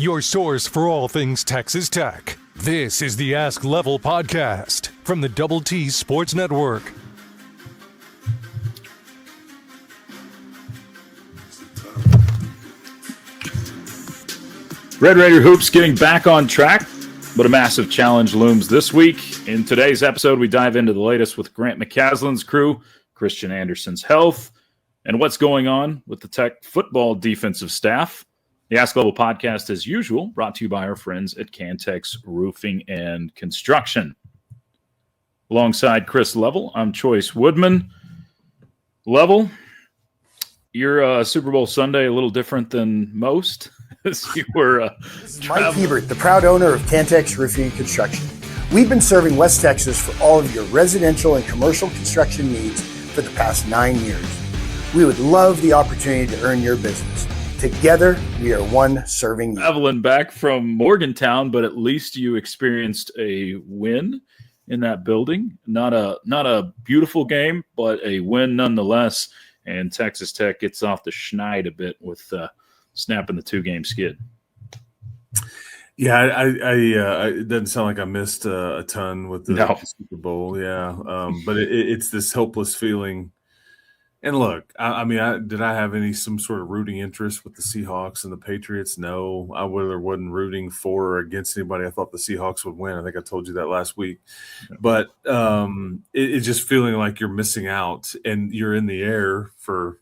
your source for all things Texas Tech. This is the Ask Level podcast from the Double T Sports Network. Red Raider Hoops getting back on track, but a massive challenge looms this week. In today's episode, we dive into the latest with Grant McCaslin's crew, Christian Anderson's health, and what's going on with the Tech football defensive staff. The Ask Level podcast, as usual, brought to you by our friends at Cantex Roofing and Construction. Alongside Chris Level, I'm Chois Woodman. Level, your Super Bowl Sunday a little different than most. You were This is Mike Hebert, the proud owner of Cantex Roofing and Construction. We've been serving West Texas for all of your residential and commercial construction needs for the past 9 years. We would love the opportunity to earn your business. Together, we are one serving you. traveling back from Morgantown, but at least you experienced a win in that building. Not a beautiful game, but a win nonetheless. And Texas Tech gets off the schneid a bit with snapping the 2-game skid. Yeah, it doesn't sound like I missed a ton with the Super Bowl. Yeah, but it's this helpless feeling. And look, did I have some sort of rooting interest with the Seahawks and the Patriots? No, I wasn't rooting for or against anybody. I thought the Seahawks would win. I think I told you that last week. But it's just feeling like you're missing out, and you're in the air for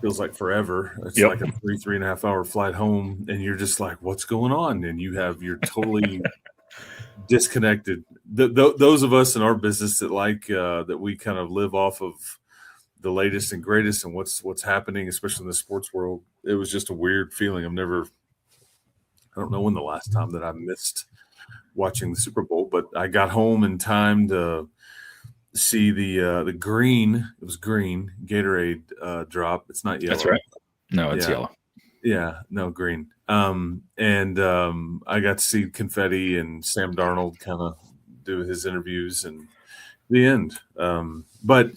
feels like forever. It's like a 3.5 hour flight home, and you're just like, what's going on? And you're totally disconnected. Those of us in our business that we kind of live off of the latest and greatest and what's happening, especially in the sports world, it was just a weird feeling. I don't know when the last time that I missed watching the Super Bowl, but I got home in time to see the green. It was green Gatorade drop. It's not yellow. That's right. No, it's yellow. Yeah, no, green. I got to see confetti and Sam Darnold kind of do his interviews and the end. But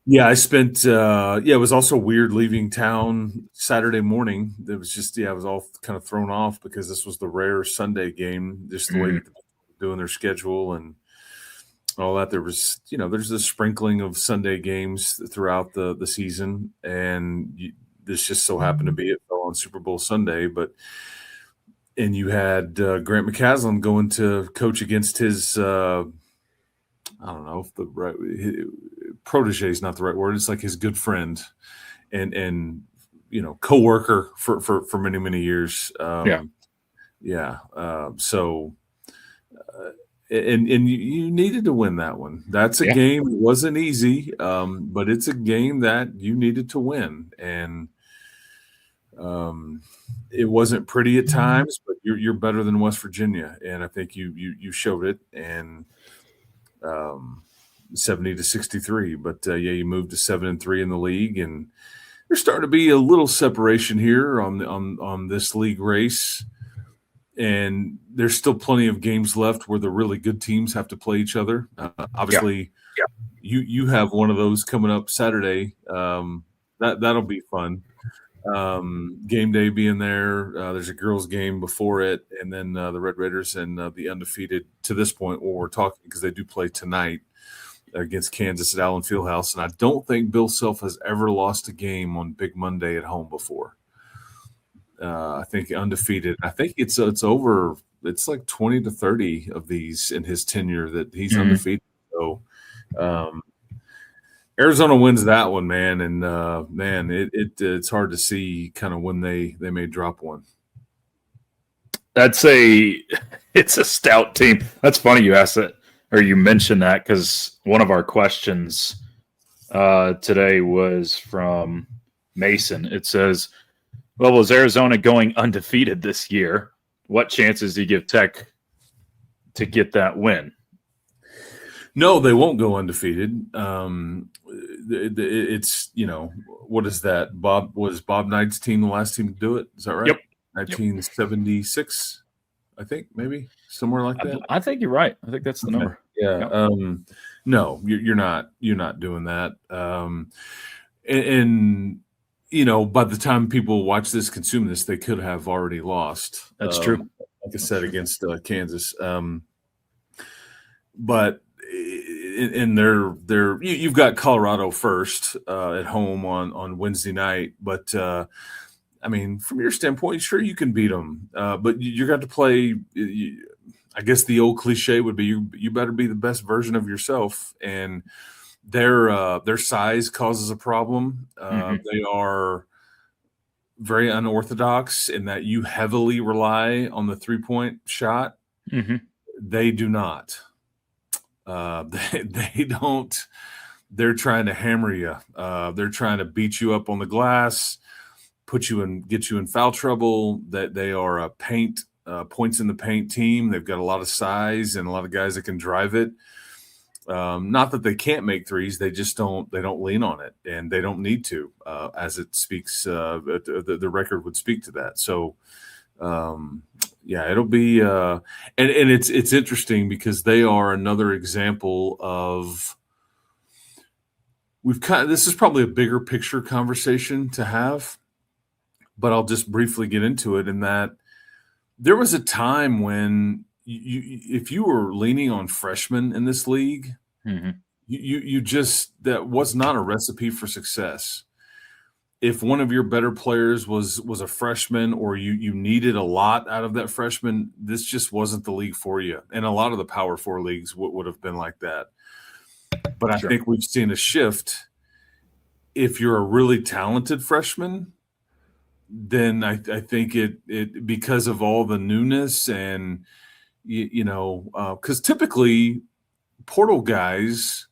yeah, I spent. It was also weird leaving town Saturday morning. It was just I was all kind of thrown off because this was the rare Sunday game. Just the way they're doing their schedule and all that. There was, there's a sprinkling of Sunday games throughout the season, and this just so happened to be it fell on Super Bowl Sunday. And you had Grant McCaslin going to coach against his. I don't know if the right protege is not the right word. It's like his good friend and coworker for many years. And you needed to win that one. That's a game. It wasn't easy, but it's a game that you needed to win. And it wasn't pretty at times, but you're better than West Virginia, and I think you showed it. And 70-63, but you moved to 7-3 in the league, and there's starting to be a little separation here on this league race. And there's still plenty of games left where the really good teams have to play each other. Obviously, you have one of those coming up Saturday. That'll be fun. Game day being there. There's a girls' game before it, and then the Red Raiders and the undefeated to this point where we're talking, because they do play tonight against Kansas at Allen Fieldhouse. And I don't think Bill Self has ever lost a game on Big Monday at home before. I think undefeated. I think it's over. It's like 20 to 30 of these in his tenure that he's undefeated. So Arizona wins that one, man. And it's hard to see kind of when they may drop one. It's a stout team. That's funny you asked that, or you mentioned that, because one of our questions today was from Mason. It says, well, was Arizona going undefeated this year? What chances do you give Tech to get that win? No, they won't go undefeated. It's, what is that? Was Bob Knight's team the last team to do it? Is that right? Yep. 1976, I think, maybe somewhere like that. I think you're right. I think that's the number. Yeah. Yep. No, you're not doing that. And by the time people watch this, consume this, they could have already lost. That's true. Like I said, against Kansas. But in you've got Colorado first at home on Wednesday night. But from your standpoint, sure you can beat them, but you're going to play. I guess the old cliche would be you better be the best version of yourself, and their size causes a problem. They are very unorthodox in that you heavily rely on the 3-point shot. They do not. They don't. They're trying to hammer you. They're trying to beat you up on the glass, get you in foul trouble. That they are a points in the paint team. They've got a lot of size and a lot of guys that can drive it. Not that they can't make threes, they just don't. They don't lean on it, and they don't need to. As it speaks, the record would speak to that. So, it'll be. And it's interesting because they are another example of. This is probably a bigger picture conversation to have, but I'll just briefly get into it in that there was a time when if you were leaning on freshmen in this league, you just that was not a recipe for success. If one of your better players was a freshman or you needed a lot out of that freshman, this just wasn't the league for you. And a lot of the Power 4 leagues would have been like that. But I think we've seen a shift. If you're a really talented freshman, then I think it because of all the newness and because typically portal guys,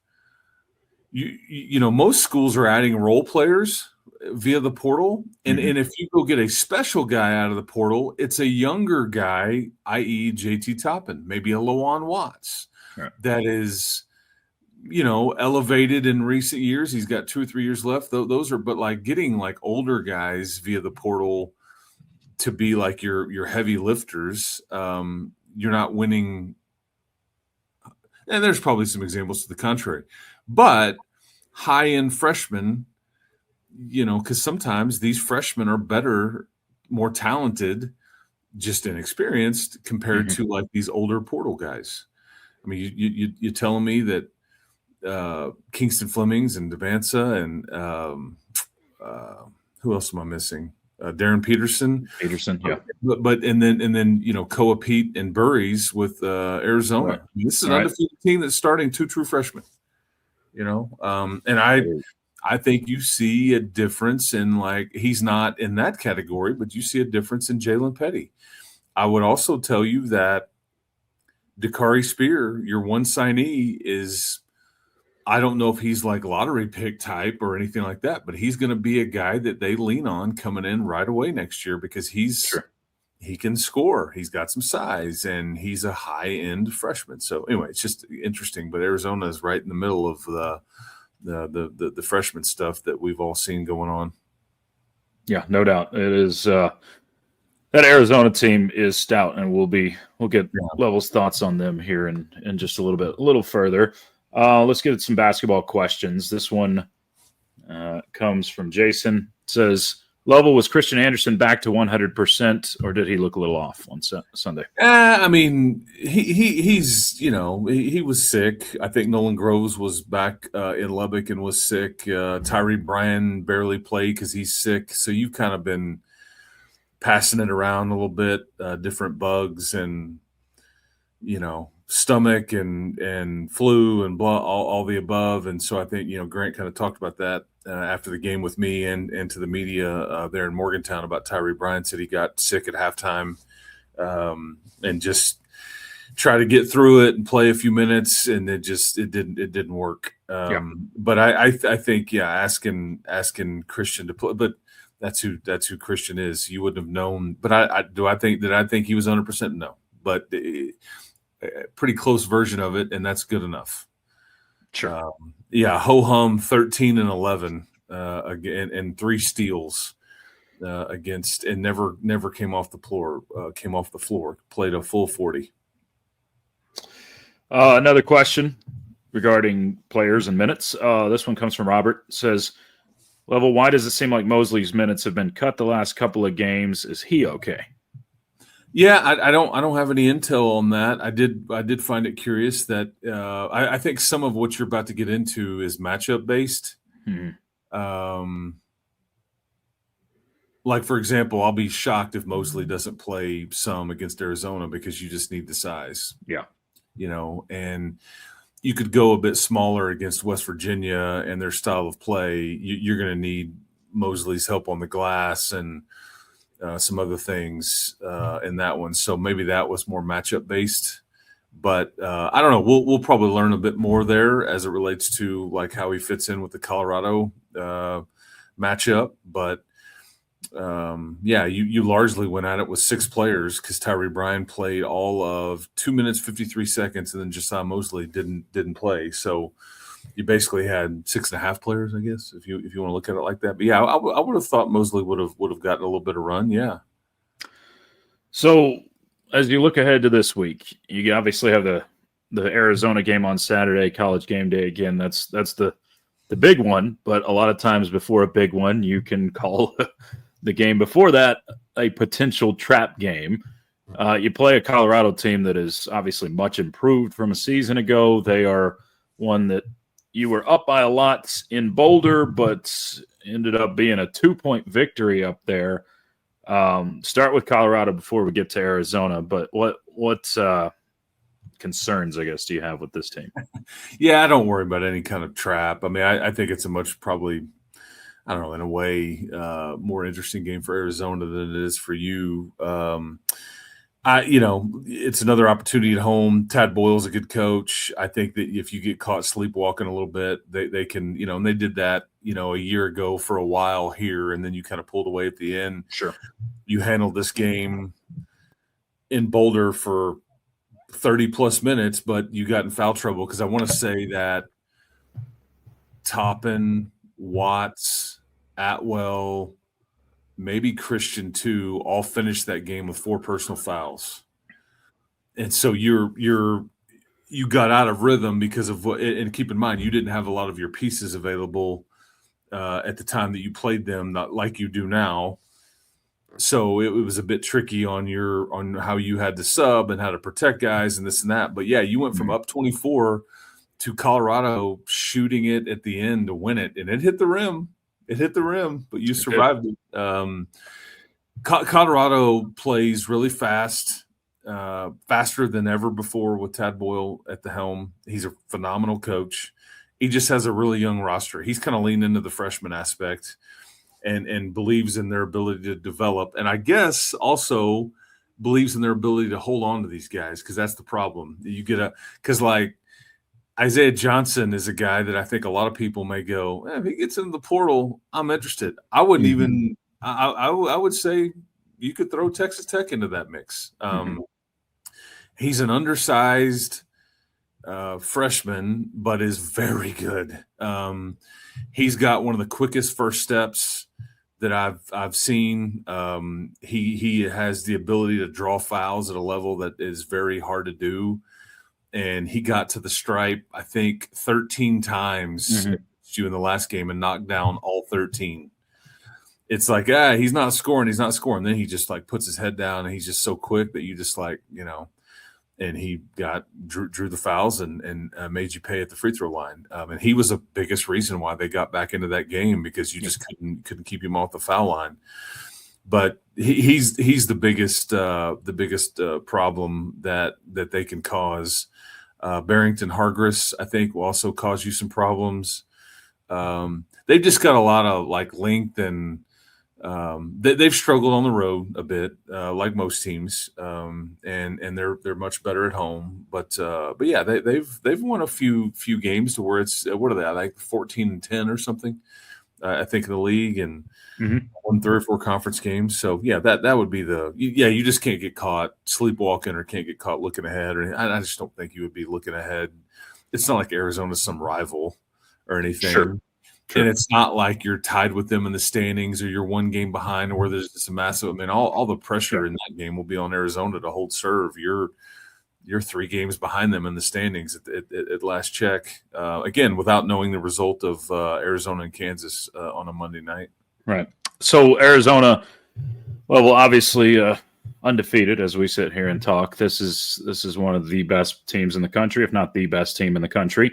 most schools are adding role players via the portal, and if you go get a special guy out of the portal, it's a younger guy, i.e. JT Toppin, maybe a Lawan Watts, that is elevated in recent years. He's got 2 or 3 years left. But like getting like older guys via the portal to be like your heavy lifters, you're not winning. And there's probably some examples to the contrary, but high-end freshmen, because sometimes these freshmen are better, more talented, just inexperienced compared to like these older portal guys. I mean, you're telling me that Kingston Flemings and Devanza and who else am I missing? Darren Peterson, yeah. But and then Koa Pete and Burries with Arizona. Right. This is an undefeated team that's starting 2 true freshmen. And I think you see a difference in like he's not in that category, but you see a difference in Jalen Petty. I would also tell you that Dakari Spear, your one signee, is. I don't know if he's like lottery pick type or anything like that, but he's going to be a guy that they lean on coming in right away next year because he can score. He's got some size and he's a high-end freshman. So anyway, it's just interesting. But Arizona is right in the middle of the freshman stuff that we've all seen going on. Yeah, no doubt. It is that Arizona team is stout, and we'll get Level's thoughts on them here in just a little further. Let's get at some basketball questions. This one comes from Jason. It says, Level, was Christian Anderson back to 100%, or did he look a little off on Sunday? He was sick. I think Nolan Groves was back in Lubbock and was sick. Tyree Bryan barely played because he's sick. So you've kind of been passing it around a little bit, different bugs and, stomach and flu and blah, all the above. And so I think, Grant kind of talked about that after the game with me and to the media there in Morgantown about Tyree Bryan. Said he got sick at halftime and just try to get through it and play a few minutes. And it didn't work. But I think, asking Christian to play, but that's who Christian is. You wouldn't have known, but I think he was 100%? No, but pretty close version of it, and that's good enough. Sure. Ho-hum 13 and 11 again, and 3 steals against, and never came off the floor. Played a full 40. Another question regarding players and minutes. This one comes from Robert. It says, Level, why does it seem like Mosley's minutes have been cut the last couple of games? Is he okay? Yeah, I don't have any intel on that. I did find it curious that I think some of what you're about to get into is matchup based. Like, for example, I'll be shocked if Mosley doesn't play some against Arizona because you just need the size. Yeah. And you could go a bit smaller against West Virginia and their style of play. You're going to need Mosley's help on the glass and some other things in that one. So maybe that was more matchup based. But I don't know. We'll probably learn a bit more there as it relates to like how he fits in with the Colorado matchup. But you largely went at it with 6 players because Tyree Bryan played all of 2 minutes 53 seconds, and then Josiah Mosley didn't play. So you basically had 6.5 players, I guess, if you want to look at it like that. But yeah, I would have thought Mosley would have gotten a little bit of run. Yeah. So as you look ahead to this week, you obviously have the Arizona game on Saturday, College Game Day again. That's the big one. But a lot of times before a big one, you can call the game before that a potential trap game. You play a Colorado team that is obviously much improved from a season ago. They are one that you were up by a lot in Boulder, but ended up being a 2-point victory up there. Start with Colorado before we get to Arizona. But what concerns, I guess, do you have with this team? Yeah, I don't worry about any kind of trap. I mean, I think it's a much probably, I don't know, in a way, more interesting game for Arizona than it is for you. It's another opportunity at home. Tad Boyle's a good coach. I think that if you get caught sleepwalking a little bit, they can, and they did that, a year ago for a while here, and then you kind of pulled away at the end. Sure. You handled this game in Boulder for 30-plus minutes, but you got in foul trouble because I want to say that Toppin, Watts, Atwell, maybe Christian too, all finished that game with 4 personal fouls. And so you got out of rhythm because of what, and keep in mind, you didn't have a lot of your pieces available at the time that you played them, not like you do now. So it was a bit tricky on how you had to sub and how to protect guys and this and that. But yeah, you went from up 24 to Colorado shooting it at the end to win it, and it hit the rim. It hit the rim, but you survived it. Colorado plays really fast, faster than ever before with Tad Boyle at the helm. He's a phenomenal coach. He just has a really young roster. He's kind of leaned into the freshman aspect and believes in their ability to develop. And I guess also believes in their ability to hold on to these guys because that's the problem. Because like Isaiah Johnson is a guy that I think a lot of people may go, if he gets into the portal, I'm interested. I wouldn't even – I would say you could throw Texas Tech into that mix. He's an undersized freshman, but is very good. He's got one of the quickest first steps that I've seen. He has the ability to draw fouls at a level that is very hard to do. And he got to the stripe, I think, 13 times in the last game and knocked down all 13. It's like, he's not scoring. Then he just like puts his head down and he's just so quick that you just like, and he drew the fouls and made you pay at the free throw line. And he was the biggest reason why they got back into that game because you just couldn't keep him off the foul line. But he's the biggest problem that they can cause. Barrington Hargress, I think, will also cause you some problems. They've just got a lot of like length and they've struggled on the road a bit, like most teams, and they're much better at home. But yeah, they've won a few games to where it's what are they like 14-10 or something, I think in the league, and won 3 or 4 conference games. So yeah, that would be you just can't get caught sleepwalking or can't get caught looking ahead. Or I just don't think you would be looking ahead. It's not like Arizona's some rival or anything. Sure. And it's not like you're tied with them in the standings or you're one game behind or where there's just a massive – I mean, all the pressure in that game will be on Arizona to hold serve. You're you're 3 games behind them in the standings at last check. Again, without knowing the result of Arizona and Kansas on a Monday night. Right. So Arizona, well, obviously undefeated as we sit here and talk. This is one of the best teams in the country, if not the best team in the country.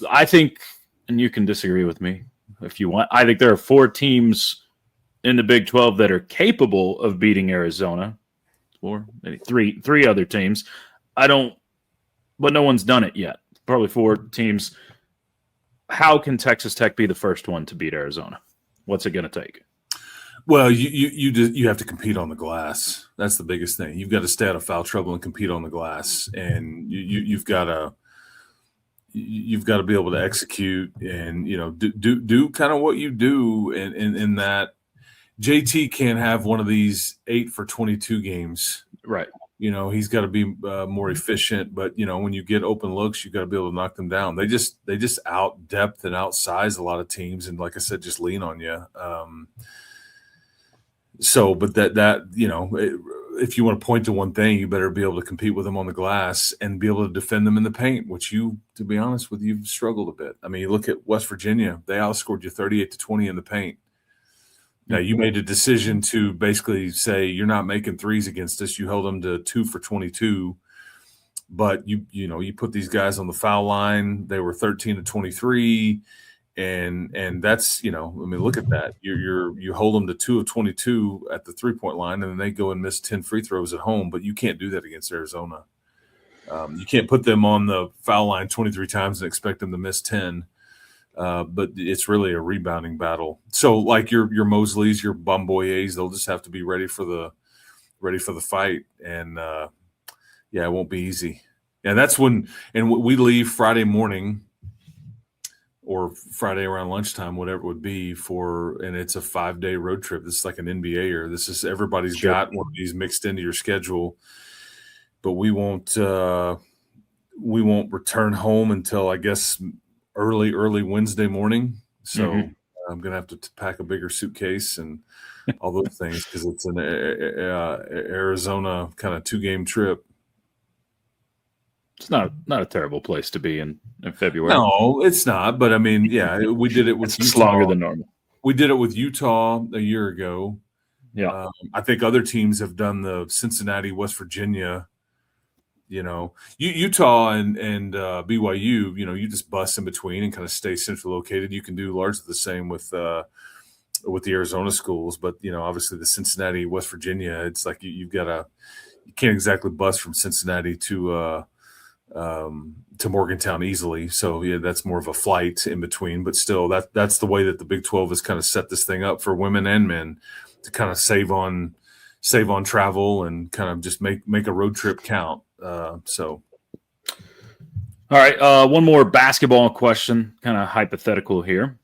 I think, and you can disagree with me if you want, I think there are 4 teams in the Big 12 that are capable of beating Arizona, or maybe three other teams. But no one's done it yet. Probably 4 teams. How can Texas Tech be the first one to beat Arizona? What's it going to take? Well, you have to compete on the glass. That's the biggest thing. You've got to stay out of foul trouble and compete on the glass, and you've got to be able to execute and do kind of what you do in that. JT can't have one of these 8 for 22 games. Right. He's got to be more efficient, but when you get open looks, you've got to be able to knock them down. They just out depth and outsize a lot of teams, and like I said, just lean on you. But if you want to point to one thing, you better be able to compete with them on the glass and be able to defend them in the paint, which to be honest with you, you've struggled a bit. I mean, you look at West Virginia; they outscored you 38-20 in the paint. Now, you made a decision to basically say you're not making threes against us. You held them to 2 for 22, but you put these guys on the foul line. They were 13-23, and that's look at that. You hold them to 2 of 22 at the 3-point line, and then they go and miss 10 free throws at home. But you can't do that against Arizona. You can't put them on the foul line 23 times and expect them to miss 10. But it's really a rebounding battle. So like your Mosleys, your Bomboyes, they'll just have to be ready for the fight. And it won't be easy. And that's when we leave Friday morning or Friday around lunchtime, whatever it would be and it's a 5-day road trip. This is like an NBA everybody's Sure. got one of these mixed into your schedule, but we won't return home until I guess early Wednesday morning. So I'm going to have to pack a bigger suitcase and all those things because it's an Arizona kind of 2-game trip. It's not a terrible place to be in February. No, it's not. But I mean, we did it with it's longer than normal. We did it with Utah a year ago. Yeah. I think other teams have done the Cincinnati, West Virginia. Utah and BYU, you just bust in between and kind of stay central located. You can do largely the same with the Arizona schools, but obviously the Cincinnati, West Virginia, it's like you can't exactly bust from Cincinnati to Morgantown easily. So that's more of a flight in between, but still that's the way that the Big 12 has kind of set this thing up for women and men to kind of save on travel and kind of just make a road trip count. All right. One more basketball question, kind of hypothetical here.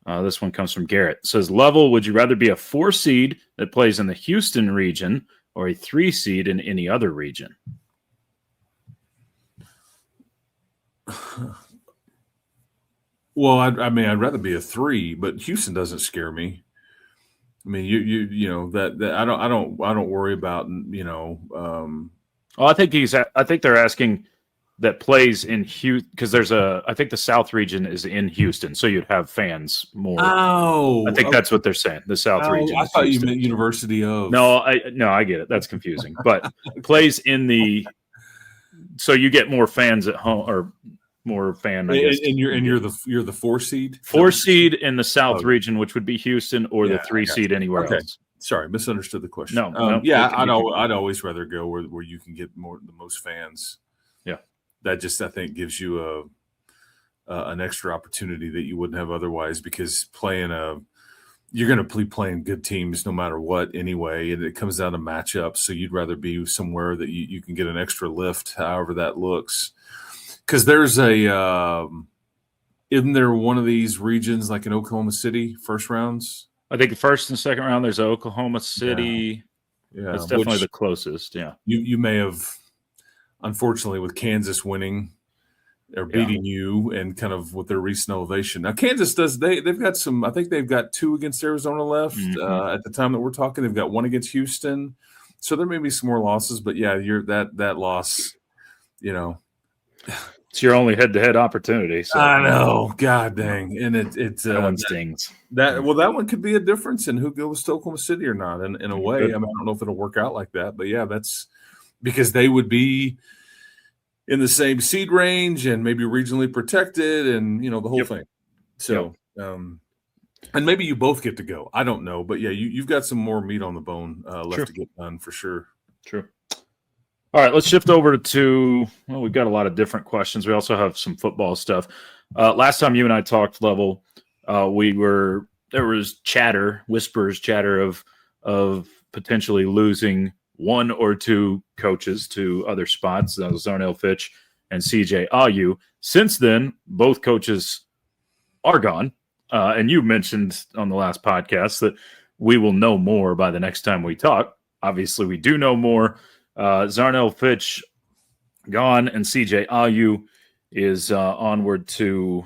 This one comes from Garrett. It says, Level, would you rather be a 4 seed that plays in the Houston region or a 3 seed in any other region? Well, I'd rather be a 3, but Houston doesn't scare me. I mean, that I don't worry about. I think they're asking that plays in Houston because I think the South region is in Houston, so you'd have fans more. Oh, I think that's what they're saying. The South region. I thought you meant University of. No, I get it. That's confusing. But plays in so you get more fans at home or more fan. I guess. And you're the 4 seed. 4 seed in the South region, which would be Houston, or the 3 seed anywhere else. Sorry, misunderstood the question. No, I'd always rather go where you can get the most fans. Yeah, that just I think gives you an extra opportunity that you wouldn't have otherwise because you're going to be playing good teams no matter what anyway, and it comes down to matchups. So you'd rather be somewhere that you can get an extra lift, however that looks. Because there's isn't there one of these regions like in Oklahoma City first rounds? I think the first and second round, there's Oklahoma City. Yeah, that's definitely the closest. Yeah, you may have, unfortunately, with Kansas winning or beating you, and kind of with their recent elevation. Now Kansas they've got some. I think they've got 2 against Arizona left at the time that we're talking. They've got 1 against Houston. So there may be some more losses, but yeah, that loss, It's your only head-to-head opportunity. So I know, God dang, and it's that one stings. That one could be a difference in who goes to Oklahoma City or not. In a way, I don't know if it'll work out like that, but yeah, that's because they would be in the same seed range and maybe regionally protected, and the whole thing. So, and maybe you both get to go. I don't know, but yeah, you've got some more meat on the bone left to get done for sure. True. All right, let's shift over to, we've got a lot of different questions. We also have some football stuff. Last time you and I talked, Level, there was whispers of potentially losing one or two coaches to other spots. That was Zarnell, Fitch, and CJ Ayu. Since then, both coaches are gone. And you mentioned on the last podcast that we will know more by the next time we talk. Obviously, we do know more. Zarnell, Fitch gone, and CJ Ayu is onward to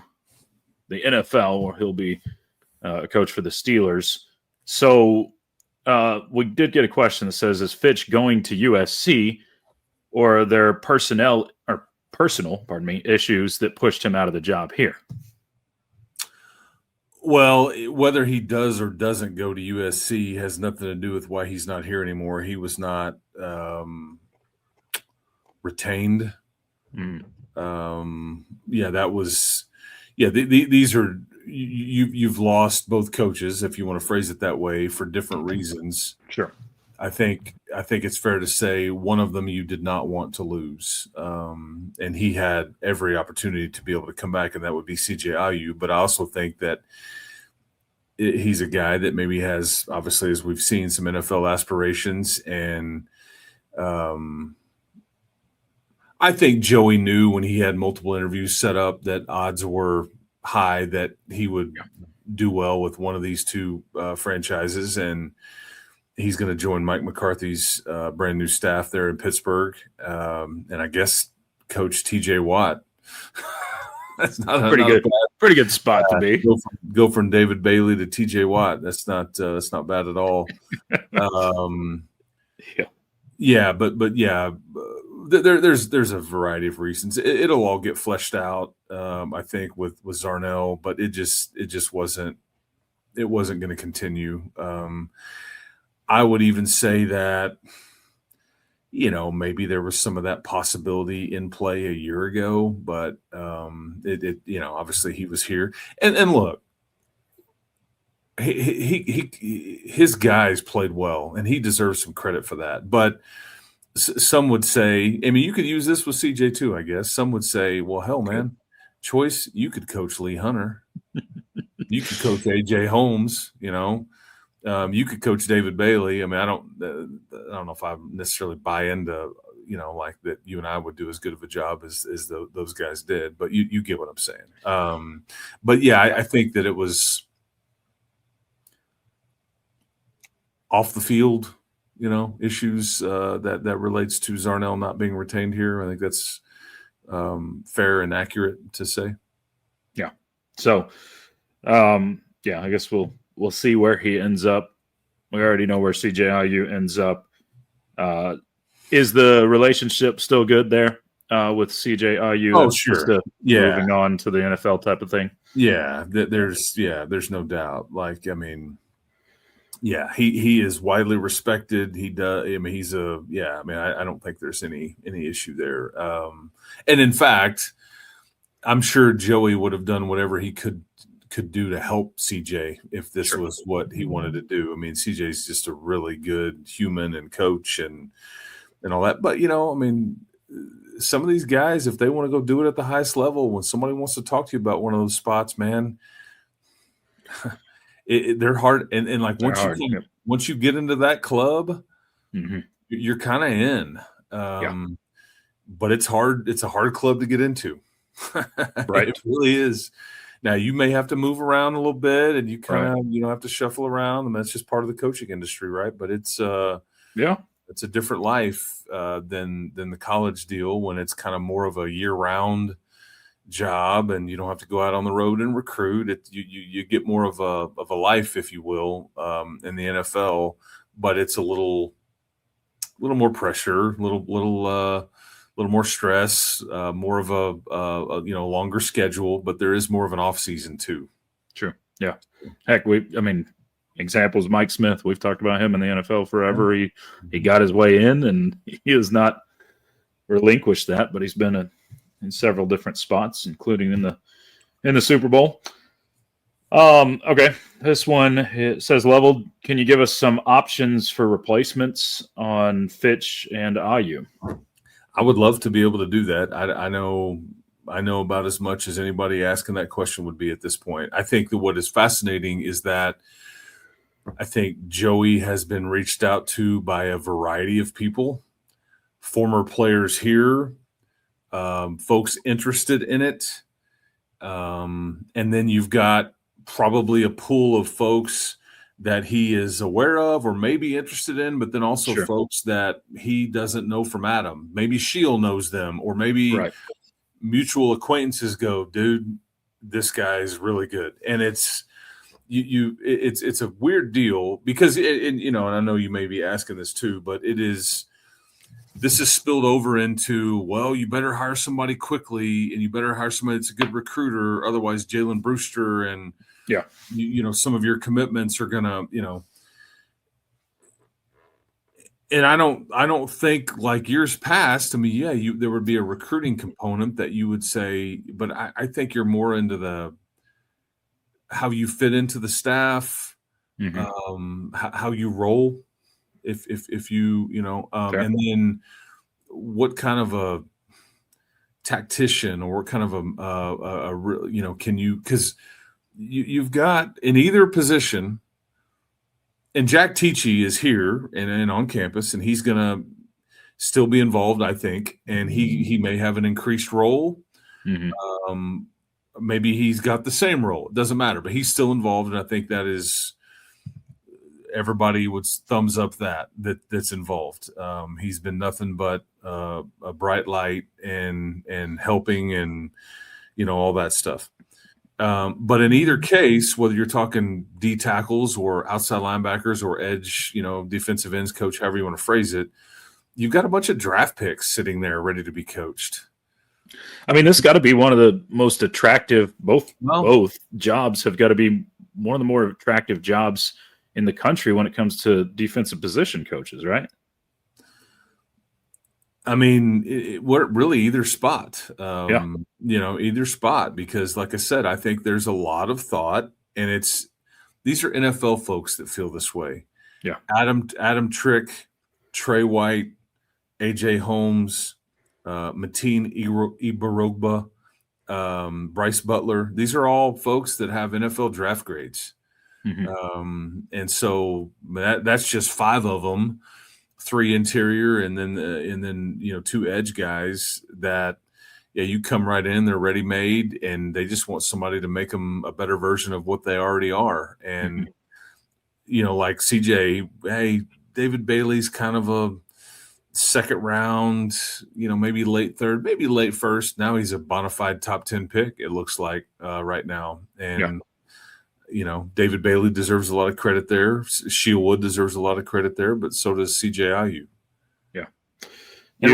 the NFL, where he'll be a coach for the Steelers. So we did get a question that says, is Fitch going to USC, or are there personal issues that pushed him out of the job here? Well, whether he does or doesn't go to USC has nothing to do with why he's not here anymore. He was not retained. That was these are you've lost both coaches, if you want to phrase it that way, for different reasons. Sure. I think it's fair to say one of them you did not want to lose, and he had every opportunity to be able to come back, and that would be CJ Ayu. But I also think that he's a guy that maybe has, obviously, as we've seen, some NFL aspirations, and I think Joey knew when he had multiple interviews set up that odds were high that he would do well with one of these two franchises, and he's going to join Mike McCarthy's brand new staff there in Pittsburgh, and I guess Coach TJ Watt. That's not pretty good spot to be. Go from David Bailey to TJ Watt. That's not bad at all. There's a variety of reasons. It'll all get fleshed out, I think, with Zarnell, but it just wasn't going to continue. I would even say that, maybe there was some of that possibility in play a year ago, but obviously he was here. And look, his guys played well, and he deserves some credit for that. But some would say, I mean, you could use this with CJ too, I guess. Some would say, well, hell, man, Choice, you could coach Lee Hunter. You could coach A.J. Holmes, you could coach David Bailey. I mean, I don't know if I necessarily buy into, like that you and I would do as good of a job as those guys did, but you get what I'm saying. But yeah, I think that it was off the field, issues that relates to Zarnell not being retained here. I think that's fair and accurate to say. Yeah. So, I guess we'll see where he ends up. We already know where CJ Ayu ends up. Is the relationship still good there with CJ Ayu? Oh, sure. Moving on to the NFL type of thing. Yeah, there's no doubt. Like, I mean, yeah, he is widely respected. He does. I mean, I don't think there's any issue there. And in fact, I'm sure Joey would have done whatever he could do to help CJ if this was what he wanted to do. I mean, CJ's just a really good human and coach and all that. But, I mean, some of these guys, if they want to go do it at the highest level, when somebody wants to talk to you about one of those spots, man, they're hard. And like once you get into that club, you're kind of in. But it's hard. It's a hard club to get into. Right. It really is. Now, you may have to move around a little bit, and you kind of have to shuffle around, and that's just part of the coaching industry, right? But it's it's a different life than the college deal, when it's kind of more of a year-round job, and you don't have to go out on the road and recruit. You get more of a life, if you will, in the NFL, but it's a little little more pressure, little more stress, more of a longer schedule, but there is more of an off season too. True. Yeah. Heck, examples, Mike Smith, we've talked about him in the NFL forever. He got his way in, and he has not relinquished that, but he's been in several different spots, including in the Super Bowl. Okay. This one, it says, Level, can you give us some options for replacements on Fitch and Ayu? I would love to be able to do that. I know about as much as anybody asking that question would be at this point. I think that what is fascinating is that I think Joey has been reached out to by a variety of people, former players here, folks interested in it. And then you've got probably a pool of folks that he is aware of or maybe interested in, but then also Sure. folks that he doesn't know from Adam. Maybe Shield knows them, or maybe mutual acquaintances go, dude, this guy is really good. And it's a weird deal because and I know you may be asking this too, but this is spilled over into, well, you better hire somebody quickly, and you better hire somebody that's a good recruiter. Otherwise, Jalen Brewster and some of your commitments are gonna, And I don't think like years past. I mean, there would be a recruiting component that you would say, but I think you're more into how you fit into the staff, how you roll. If you and then what kind of a tactician or what kind of can you, because you've got in either position, and Jack Teachy is here and on campus, and he's going to still be involved, I think, and he may have an increased role. Maybe he's got the same role. It doesn't matter, but he's still involved, and I think that is everybody would thumbs up that's involved. He's been nothing but a bright light and helping and all that stuff. But in either case, whether you're talking D tackles or outside linebackers or edge, defensive ends coach, however you want to phrase it, you've got a bunch of draft picks sitting there ready to be coached. I mean, this has got to be one of the most attractive. Both jobs have got to be one of the more attractive jobs in the country when it comes to defensive position coaches, right? I mean, really either spot, either spot, because like I said, I think there's a lot of thought, and these are NFL folks that feel this way. Yeah. Adam Trick, Trey White, AJ Holmes, Mateen Ibarogba, Bryce Butler. These are all folks that have NFL draft grades. And so that's just 5 of them, 3 interior, and then 2 edge guys that, you come right in, they're ready made, and they just want somebody to make them a better version of what they already are. And, like CJ, hey, David Bailey's kind of a second round, maybe late third, maybe late first. Now he's a bona fide top 10 pick, it looks like right now. And, David Bailey deserves a lot of credit there. Shieldwood deserves a lot of credit there, but so does CJ Ayu. Yeah. And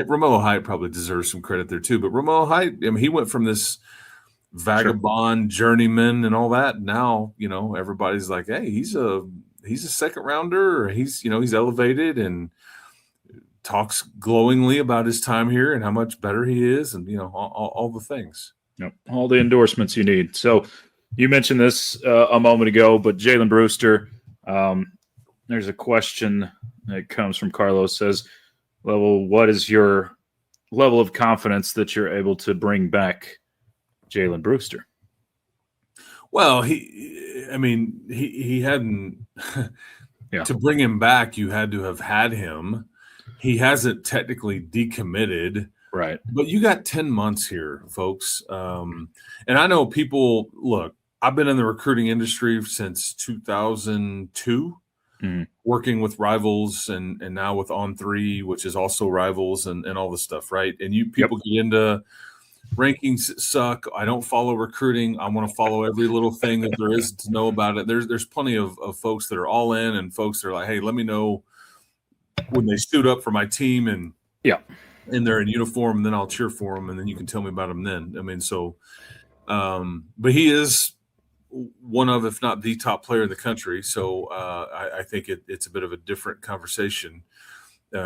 Romello Height probably deserves some credit there too. But Romello Height, I mean, he went from this vagabond journeyman and all that. Now, everybody's like, hey, he's a second rounder, or he's elevated and talks glowingly about his time here and how much better he is, and all the things. Yep. All the endorsements you need. So you mentioned this a moment ago, but Jaylen Brewster, there's a question that comes from Carlos, says, Level, what is your level of confidence that you're able to bring back Jaylen Brewster? Well, he hadn't to bring him back, you had to have had him. He hasn't technically decommitted. Right. But you got 10 months here, folks. And I know people, look, I've been in the recruiting industry since 2002, working with Rivals and now with On3, which is also Rivals and all this stuff, right? And people get into rankings suck. I don't follow recruiting. I want to follow every little thing that there is to know about it. There's plenty of folks that are all in and folks that are like, hey, let me know when they suit up for my team and Yeah. and they're in uniform, and then I'll cheer for them, and then you can tell me about them then. I mean, so, but he is one of, if not the top player in the country. So I think it's a bit of a different conversation.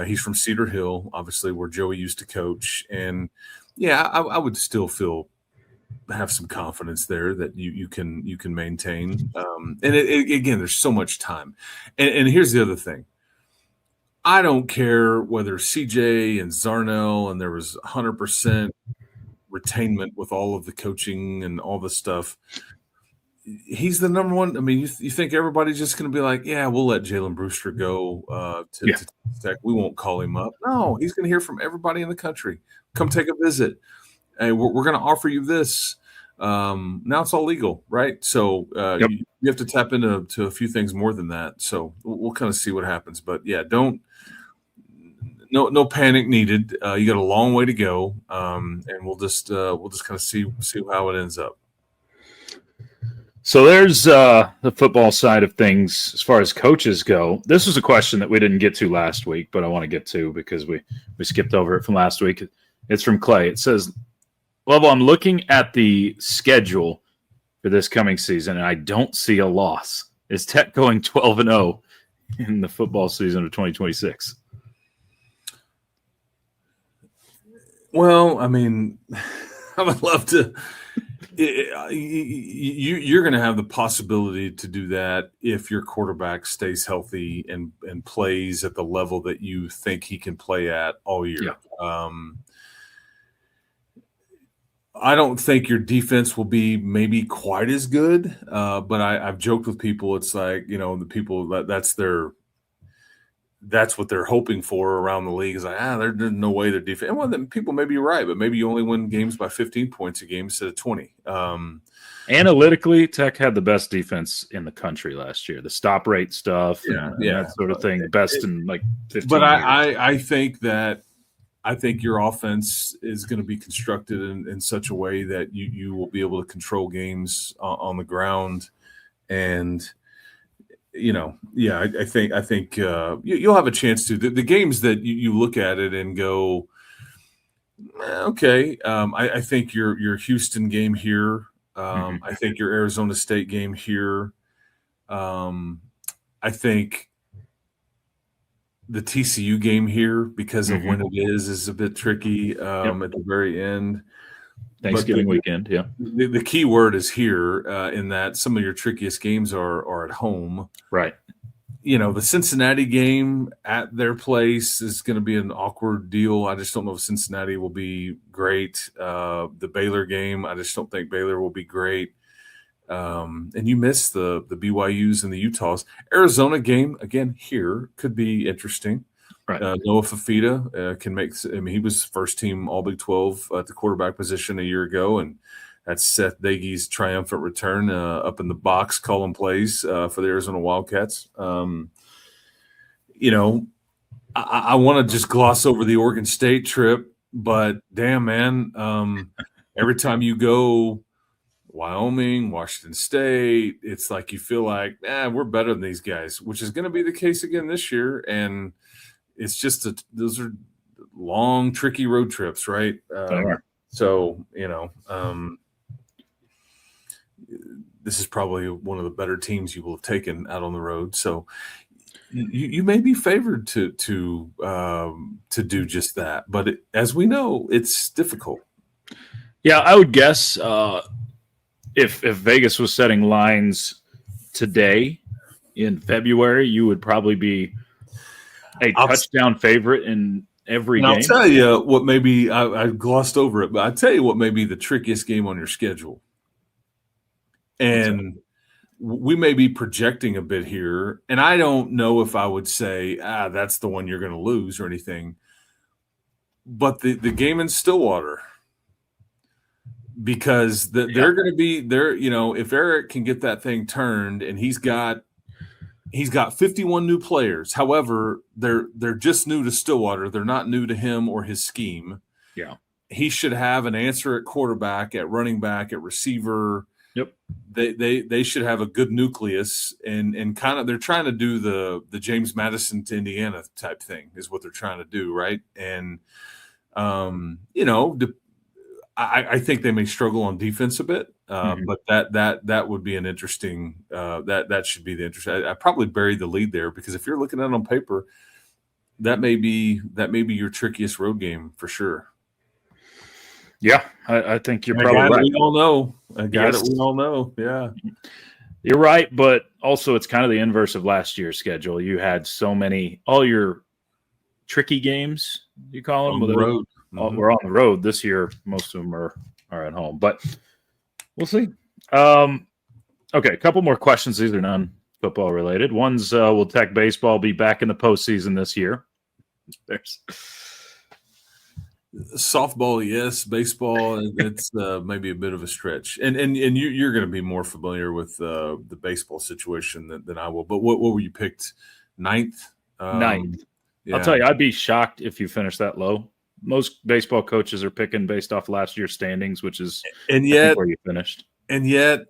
He's from Cedar Hill, obviously, where Joey used to coach. And, yeah, I would still have some confidence there that you can maintain. And again, there's so much time. And here's the other thing. I don't care whether CJ and Zarnell and there was 100% retainment with all of the coaching and all the stuff. He's the number one. I mean, you think everybody's just going to be like, yeah, we'll let Jalen Brewster go to Tech. We won't call him up. No, he's going to hear from everybody in the country. Come take a visit. Hey, we're going to offer you this. Now it's all legal, right? So you have to tap into a few things more than that. So we'll kind of see what happens. But, yeah, no panic needed. You got a long way to go, and we'll just kind of see how it ends up. So there's the football side of things as far as coaches go. This was a question that we didn't get to last week, but I want to get to because we skipped over it from last week. It's from Clay. It says, Level, I'm looking at the schedule for this coming season, and I don't see a loss. Is Tech going 12-0 in the football season of 2026? Well, I mean, I would love to. You're going to have the possibility to do that if your quarterback stays healthy and plays at the level that you think he can play at all year. Yeah. I don't think your defense will be maybe quite as good, but I've joked with people. It's like, the people that's what they're hoping for around the league is like, there's no way their defense. And well, then people may be right, but maybe you only win games by 15 points a game instead of 20. Analytically, Tech had the best defense in the country last year. The stop rate stuff, and that sort of thing, best in like 15 But years. I think your offense is going to be constructed in such a way that you will be able to control games on the ground. And I think you'll have a chance to. The games that you look at it and go, okay, I think your Houston game here. I think your Arizona State game here. I think the TCU game here, because of when it is a bit tricky at the very end. Thanksgiving weekend, yeah. The key word is here in that some of your trickiest games are at home. Right. The Cincinnati game at their place is going to be an awkward deal. I just don't know if Cincinnati will be great. The Baylor game, I just don't think Baylor will be great. And you miss the BYUs and the Utahs. Arizona game, again, here could be interesting. Right. Noah Fafita can make – he was first-team All-Big 12 at the quarterback position a year ago, and that's Seth Dagy's triumphant return up in the box calling plays for the Arizona Wildcats. I want to just gloss over the Oregon State trip, but damn, man, every time you go Wyoming, Washington State, it's like you feel like, we're better than these guys, which is going to be the case again this year, and – it's just those are long, tricky road trips, right? So, this is probably one of the better teams you will have taken out on the road. So you may be favored to do just that. But as we know, it's difficult. Yeah, I would guess if Vegas was setting lines today in February, you would probably be a touchdown favorite in every game. I'll tell you what maybe I glossed over it, but I'll tell you what may be the trickiest game on your schedule. And we may be projecting a bit here, and I don't know if I would say, that's the one you're going to lose or anything. But the game in Stillwater, because they're going to be there. If Eric can get that thing turned, and he's got 51 new players. However, they're just new to Stillwater. They're not new to him or his scheme. Yeah. He should have an answer at quarterback, at running back, at receiver. Yep. They should have a good nucleus and kind of they're trying to do the James Madison to Indiana type thing is what they're trying to do, right? And I think they may struggle on defense a bit, but that would be an interesting that should be the interest. I probably buried the lead there because if you're looking at it on paper, that may be your trickiest road game for sure. Yeah, I think you're probably right. We all know a guy that we all know. Yeah, you're right, but also it's kind of the inverse of last year's schedule. You had so many all your tricky games. You call them on the road. We're on the road this year. Most of them are at home, but we'll see. Okay, a couple more questions. These are non-football related. One's will Tech baseball be back in the postseason this year? There's softball, yes. Baseball, it's maybe a bit of a stretch. And you're going to be more familiar with the baseball situation than I will. But what were you picked? Ninth? Ninth. Yeah. I'll tell you, I'd be shocked if you finish that low. Most baseball coaches are picking based off last year's standings, which is where you finished. And yet,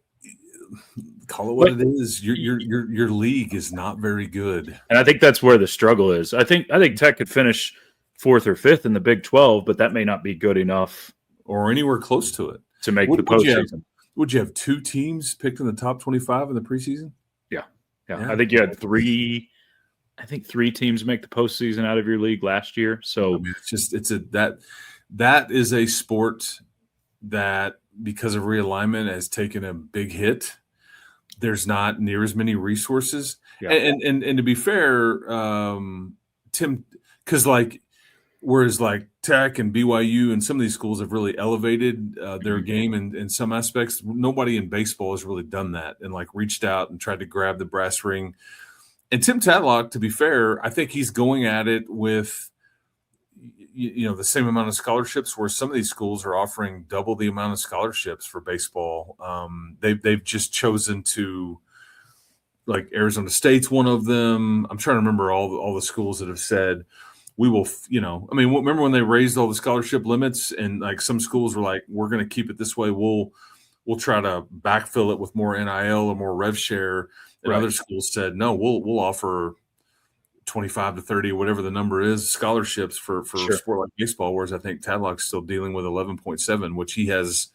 call it what it is. Your league is not very good, and I think that's where the struggle is. I think Tech could finish 4th or 5th in the Big 12, but that may not be good enough or anywhere close to it to make the postseason. Would you have 2 teams picked in the top 25 in the preseason? Yeah. I think you had 3. I think 3 teams make the postseason out of your league last year. So that is a sport that because of realignment has taken a big hit. There's not near as many resources. Yeah. And to be fair, Tim, because whereas Tech and BYU and some of these schools have really elevated their game in some aspects, nobody in baseball has really done that and reached out and tried to grab the brass ring. And Tim Tadlock, to be fair, I think he's going at it with the same amount of scholarships where some of these schools are offering double the amount of scholarships for baseball. They've just chosen to, Arizona State's one of them. I'm trying to remember all the schools that have said we will, remember when they raised all the scholarship limits and some schools were like, we're going to keep it this way. We'll try to backfill it with more NIL or more rev share. And other schools said, no, we'll offer 25 to 30, whatever the number is, scholarships for a sport like baseball, whereas I think Tadlock's still dealing with 11.7, which he has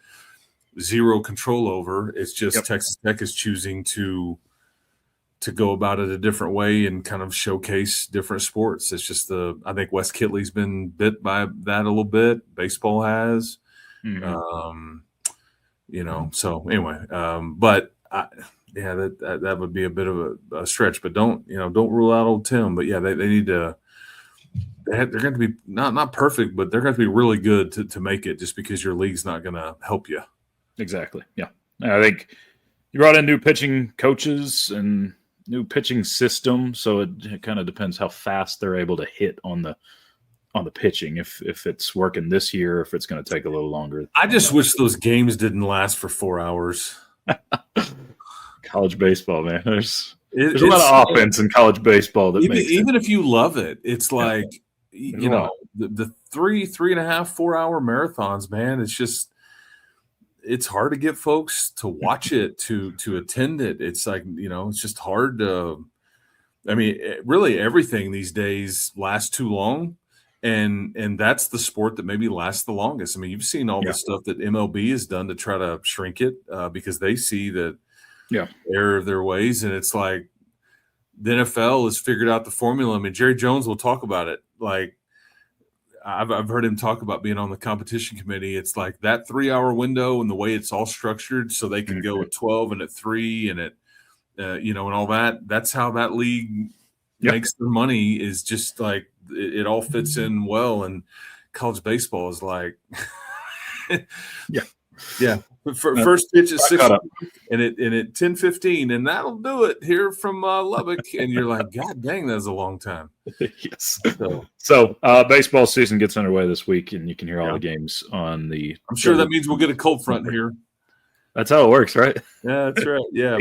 zero control over. It's just Texas Tech is choosing to go about it a different way and kind of showcase different sports. It's just I think Wes Kitley's been bit by that a little bit. Baseball has. So anyway, but that would be a bit of a stretch, but don't rule out old Tim. But yeah, they need to. They're going to be not perfect, but they're going to be really good to make it. Just because your league's not going to help you. Exactly. Yeah, I think you brought in new pitching coaches and new pitching system, so it kind of depends how fast they're able to hit on the pitching. If it's working this year, if it's going to take a little longer. I just wish those games didn't last for 4 hours. College baseball, man. There's a lot of offense in college baseball that even if you love it, it's the 3.5, 4 hour marathons, man. It's hard to get folks to watch it, to attend it. It's it's just hard to. Really everything these days lasts too long, and that's the sport that maybe lasts the longest. You've seen all the stuff that MLB has done to try to shrink it because they see that. Error of their ways, and it's the NFL has figured out the formula. Jerry Jones will talk about it. I've heard him talk about being on the competition committee. It's that 3 hour window and the way it's all structured, so they can go at 12 and at 3 and at and all that. That's how that league makes their money. Is just it all fits in well, and college baseball is First pitch is 6 and at 10:15, and that'll do it here from Lubbock. And you're like, God dang, that's a long time. Yes. So baseball season gets underway this week, and you can hear all the games on the. I'm sure that means we'll get a cold front here. That's how it works, right? Yeah, that's right. Yeah,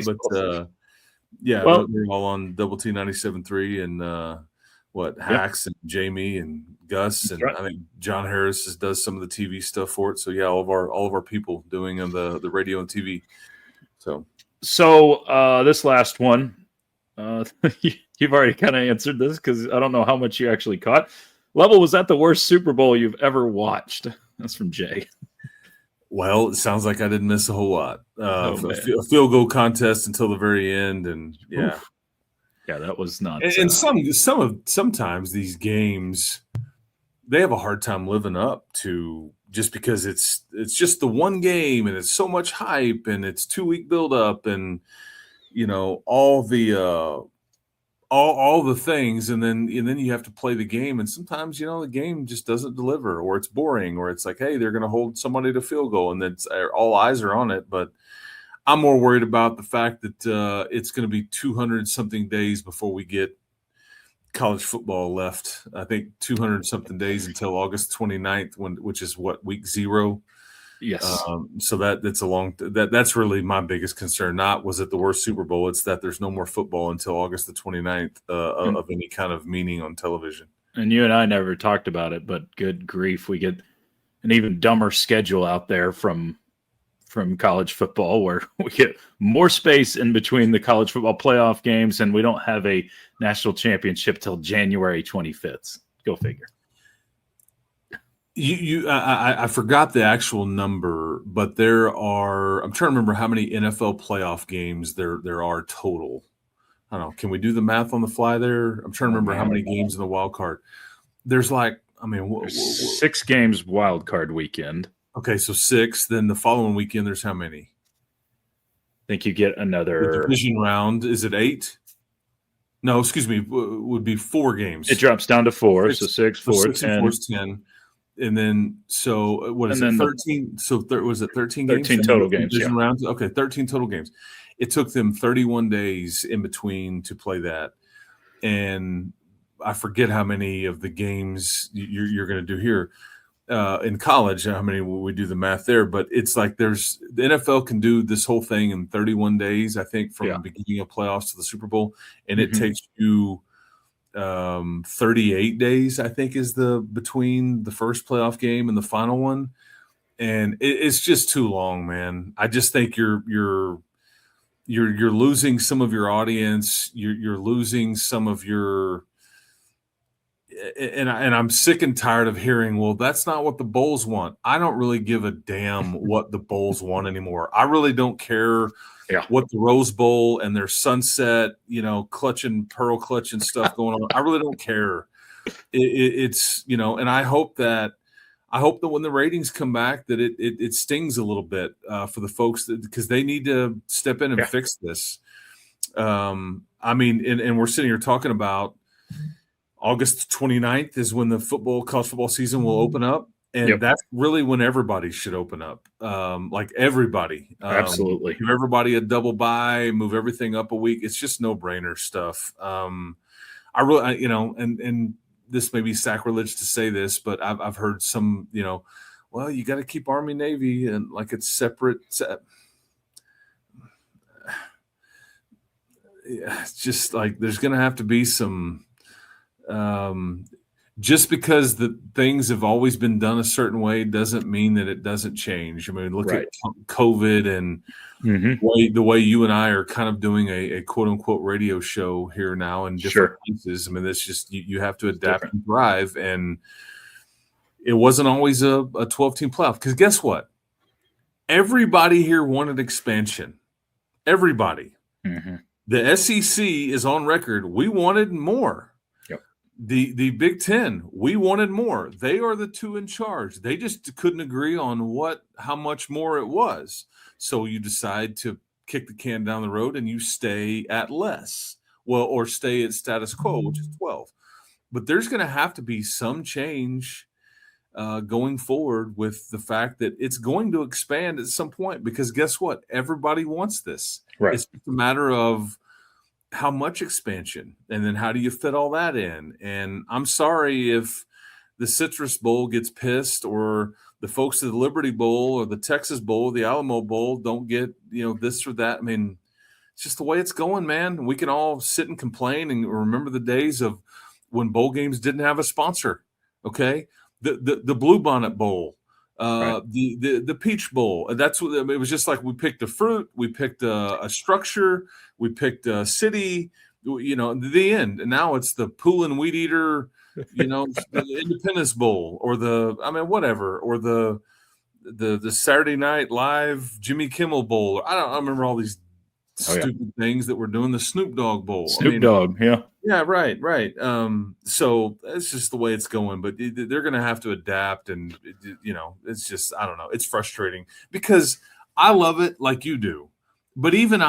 but they're all on Double T 97.3 and Hacks and Jamie and Gus, and I think John Harris does some of the TV stuff for it. So all of our people doing the radio and TV. So this last one, you've already kind of answered this because I don't know how much you actually caught. Level, was that the worst Super Bowl you've ever watched? That's from Jay. Well, it sounds like I didn't miss a whole lot. Oh, A field goal contest until the very end, and yeah. Oof. Yeah, that was not. And sometimes these games, they have a hard time living up to, just because it's just the one game and it's so much hype and it's 2-week buildup and all the things, and then you have to play the game, and sometimes the game just doesn't deliver, or it's boring, or it's like, hey, they're going to hold somebody to field goal, and then all eyes are on it. But I'm more worried about the fact that it's going to be 200 something days before we get college football left. I think 200 something days until August 29th, which is week 0. Yes. So that's a long. That's really my biggest concern. Not was it the worst Super Bowl? It's that there's no more football until August the 29th of any kind of meaning on television. And you and I never talked about it, but good grief, we get an even dumber schedule out there from college football, where we get more space in between the college football playoff games, and we don't have a national championship till January 25th. Go figure. I forgot the actual number, but there are. I'm trying to remember how many NFL playoff games there are total. I don't know. Can we do the math on the fly there? I'm trying to remember how many games in the wild card. There's 6 games wild card weekend. Okay, so 6. Then the following weekend, there's how many? I think you get another. The division round, is it 8? No, excuse me, would be 4 games. It drops down to 4, so 6, 4, 6 10. And 4 is 10. And then, so what is it, 13? Was it 13 games? 13 total games, division rounds? Okay, 13 total games. It took them 31 days in between to play that. And I forget how many of the games you're going to do here. In college, how many will we do the math there? But it's like the NFL can do this whole thing in 31 days, I think, from the beginning of playoffs to the Super Bowl. And it takes you 38 days, I think, is between the first playoff game and the final one. And it's just too long, man. I just think you're losing some of your audience. You're losing some of your. And I'm sick and tired of hearing, well, that's not what the Bulls want. I don't really give a damn what the Bulls want anymore. I really don't care what the Rose Bowl and their sunset, pearl clutching stuff going on. I really don't care. It's and I hope that when the ratings come back that it stings a little bit for the folks because they need to step in and fix this. And we're sitting here talking about August 29th is when the college football season will open up. And that's really when everybody should open up. Like everybody. Absolutely. Give everybody a double bye, move everything up a week. It's just no-brainer stuff. I really, and this may be sacrilege to say this, but I've heard some, well, you got to keep Army, Navy, and like it's separate. It's just like there's going to have to be some just because the things have always been done a certain way doesn't mean that it doesn't change. I mean, look at COVID and the way you and I are kind of doing a quote unquote radio show here now in different places. I mean, that's just, you have to adapt and thrive. And it wasn't always a 12-team playoff because guess what? Everybody here wanted expansion. Everybody. The SEC is on record. We wanted more. The Big Ten, we wanted more. They are the two in charge. They just couldn't agree on how much more it was. So you decide to kick the can down the road and you stay at less. Well, or stay at status quo, which is 12. But there's going to have to be some change going forward with the fact that it's going to expand at some point because guess what? Everybody wants this. Right. It's just a matter of how much expansion, and then how do you fit all that in? And I'm sorry if the Citrus Bowl gets pissed, or the folks at the Liberty Bowl, or the Texas Bowl, the Alamo Bowl don't get this or that. I mean, it's just the way it's going, man. We can all sit and complain and remember the days of when bowl games didn't have a sponsor. Okay, the Blue Bonnet Bowl Right. The Peach Bowl. That's what it was. Just like we picked a fruit, we picked a structure, we picked a city. The end. And now it's the Pool and Weed Eater. The Independence Bowl, or whatever, or the Saturday Night Live Jimmy Kimmel Bowl. I remember all these stupid things that we're doing. The Snoop Dogg Bowl. Snoop Dogg, yeah. Yeah, right. So that's just the way it's going. But they're going to have to adapt, and it's just, I don't know. It's frustrating because I love it like you do, but even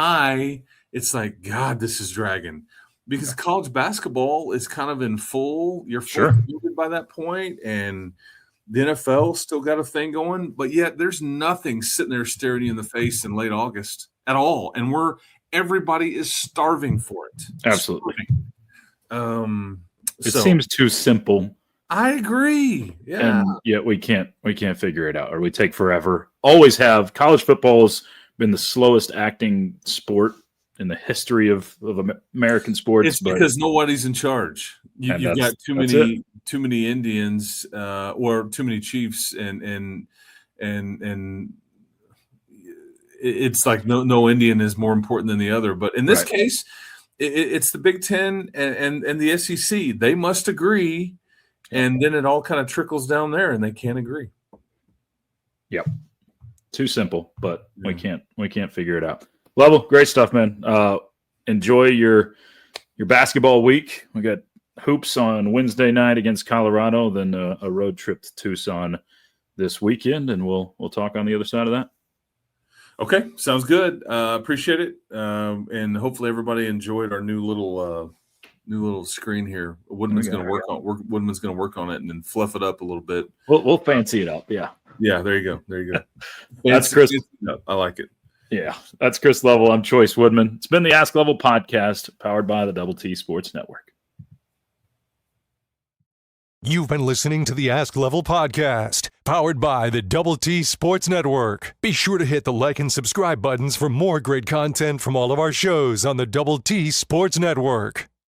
it's like, God, this is dragging. Because college basketball is kind of in full. You're full by that point, and the NFL still got a thing going, but yet there's nothing sitting there staring you in the face in late August at all, and everybody is starving for it. Absolutely. It So seems too simple. I agree. Yeah, and yet we can't figure it out, or we take forever. Always have. College football's been the slowest acting sport in the history of American sports. It's because nobody's in charge. You've got too many Indians or too many Chiefs, and it's like no Indian is more important than the other. But in this case, it's the Big Ten and the SEC. They must agree, and then it all kind of trickles down there, and they can't agree. Yep, too simple, but we can't figure it out. Level, great stuff, man. Enjoy your basketball week. We got hoops on Wednesday night against Colorado, then a road trip to Tucson this weekend, and we'll talk on the other side of that. Okay, sounds good. Appreciate it, and hopefully everybody enjoyed our new little screen here. Woodman's going to work on it and then fluff it up a little bit. We'll fancy it up. Yeah. Yeah. There you go. That's Chris. I like it. Yeah, that's Chris Level. I'm Chois Woodman. It's been the Ask Level podcast, powered by the Double T Sports Network. You've been listening to the Ask Level podcast, powered by the Double T Sports Network. Be sure to hit the like and subscribe buttons for more great content from all of our shows on the Double T Sports Network.